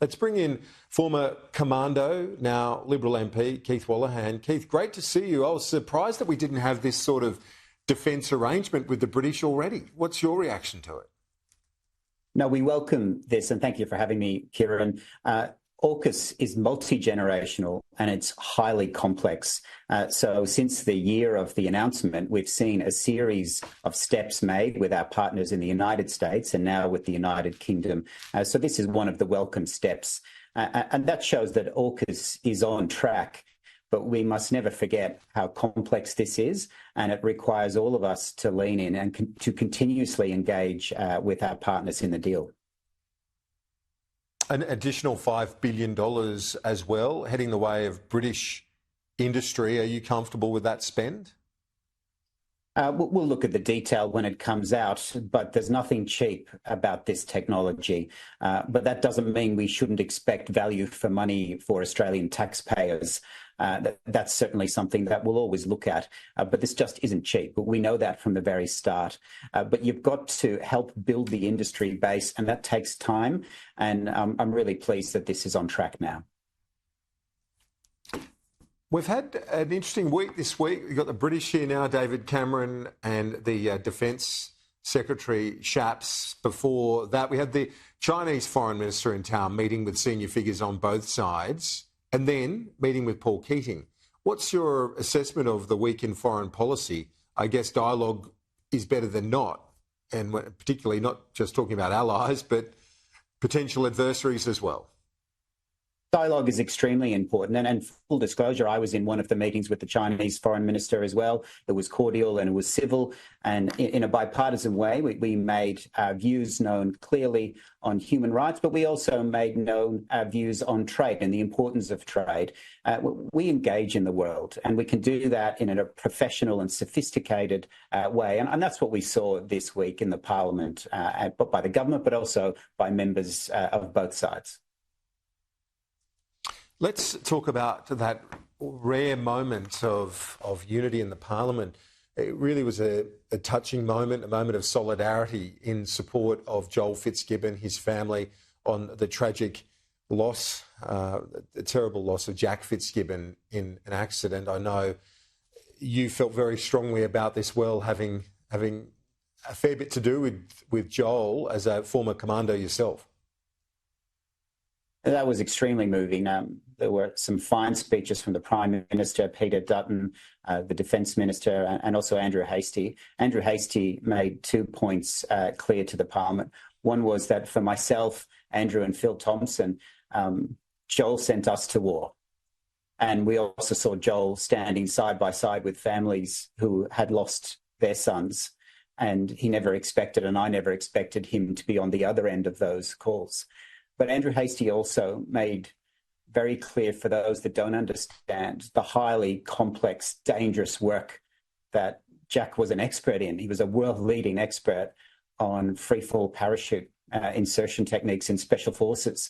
Let's bring in former commando, now Liberal MP, Keith Wolahan. Keith, great to see you. I was surprised that we didn't have this sort of defence arrangement with the British already. What's your reaction to it? No, we welcome this, and thank you for having me, Kieran. AUKUS is multi-generational and it's highly complex. So since the year of the announcement, we've seen a series of steps made with our partners in the United States and now with the United Kingdom. So this is one of the welcome steps. And that shows that AUKUS is on track. But we must never forget how complex this is, and it requires all of us to lean in and to continuously engage with our partners in the deal. An additional $5 billion as well, heading the way of British industry. Are you comfortable with that spend? We'll look at the detail when it comes out, but there's nothing cheap about this technology. But that doesn't mean we shouldn't expect value for money for Australian taxpayers. That's certainly something that we'll always look at. But this just isn't cheap. But we know that from the very start. But you've got to help build the industry base, and that takes time. And I'm really pleased that this is on track now. We've had an interesting week this week. We've got the British here now, David Cameron, and the Defence Secretary Shapps. Before that, we had the Chinese Foreign Minister in town meeting with senior figures on both sides, and then meeting with Paul Keating. What's your assessment of the week in foreign policy? I guess dialogue is better than not, and particularly not just talking about allies, but potential adversaries as well. Dialogue is extremely important. And full disclosure, I was in one of the meetings with the Chinese foreign minister as well. It was cordial and it was civil. And in a bipartisan way, we made our views known clearly on human rights, but we also made known our views on trade and the importance of trade. We engage in the world, and we can do that in a professional and sophisticated way. And that's what we saw this week in the Parliament, by the government, but also by members of both sides. Let's talk about that rare moment of unity in the Parliament. It really was a touching moment, a moment of solidarity in support of Joel Fitzgibbon, his family, on the tragic loss, the terrible loss of Jack Fitzgibbon in an accident. I know you felt very strongly about this, well, having a fair bit to do with Joel as a former commando yourself. That was extremely moving. There were some fine speeches from the Prime Minister, Peter Dutton, the Defence Minister, and also Andrew Hastie. Andrew Hastie made 2 points clear to the Parliament. One was that for myself, Andrew and Phil Thompson, Joel sent us to war. And we also saw Joel standing side by side with families who had lost their sons. And he never expected, and I never expected him to be on the other end of those calls. But Andrew Hastie also made very clear for those that don't understand the highly complex, dangerous work that Jack was an expert in. He was a world-leading expert on freefall parachute insertion techniques in special forces.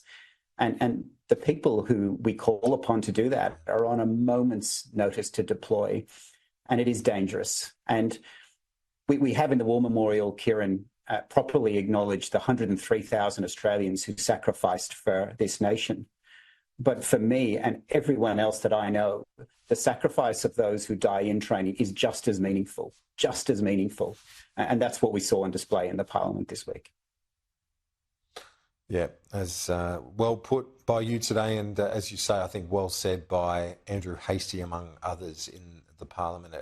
And the people who we call upon to do that are on a moment's notice to deploy, and it is dangerous. And we have in the War Memorial, Kieran, properly acknowledged the 103,000 Australians who sacrificed for this nation. But for me and everyone else that I know, the sacrifice of those who die in training is just as meaningful. And that's what we saw on display in the Parliament this week. Yeah, as well put by you today, and as you say, I think well said by Andrew Hastie, among others in the Parliament.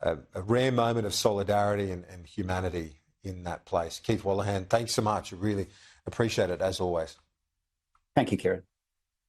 A rare moment of solidarity and humanity in that place. Keith Wolahan, thanks so much. I really appreciate it, as always. Thank you, Kieran.